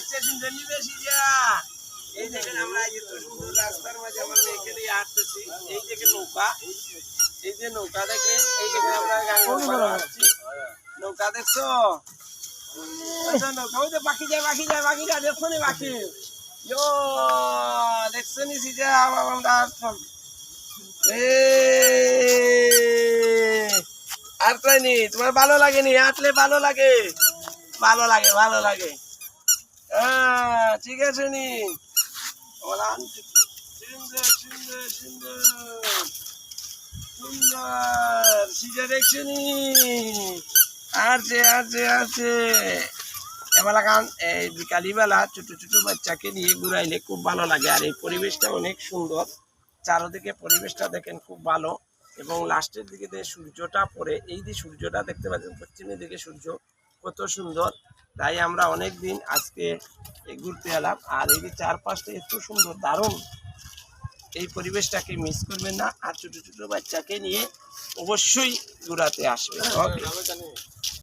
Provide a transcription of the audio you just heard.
আচ্ছা শুনতে নিবে সিজা এই দেখেন আমরা এত সুন্দর রাস্তার মাঝে আমার মেয়েকে নিয়ে হাঁটতেছি এই দেখেন নৌকা এই যে নৌকা দেখেন এই দেখেন আমরা গাঙ্গা হাঁটছি নৌকা দেখছো নৌকা ওই যে পাখি যায় দেখছো নি পাখি ইয়ো দেখছো নি সিজা আমরা আর তাই নি তোমার ভালো লাগেনি হাঁটলে ভালো লাগে ঠিক আছে নি সুন্দর সুন্দর সুন্দর সুন্দর সিজা দেখছো নি আছে এবেলা কারণ এই বিকালিবেলা ছোট ছোট বাচ্চাকে নিয়ে ঘুরাইলে খুব ভালো লাগে আর এই পরিবেশটা অনেক সুন্দর চারদিকে পরিবেশটা দেখেন খুব ভালো এবং লাস্টের দিকে যে সূর্যটা পড়ে এই যে সূর্যটা দেখতে পাচ্ছেন পশ্চিমের দিকে সূর্য কত সুন্দর তাই আমরা অনেক দিন আজকে ঘুরতে এলাম আর এই যে চারপাশটা এত সুন্দর দারুণ এই পরিবেশটাকে মিস করবেন না আর ছোট ছোট বাচ্চাকে নিয়ে অবশ্যই ঘুরাতে আসবেন ওকে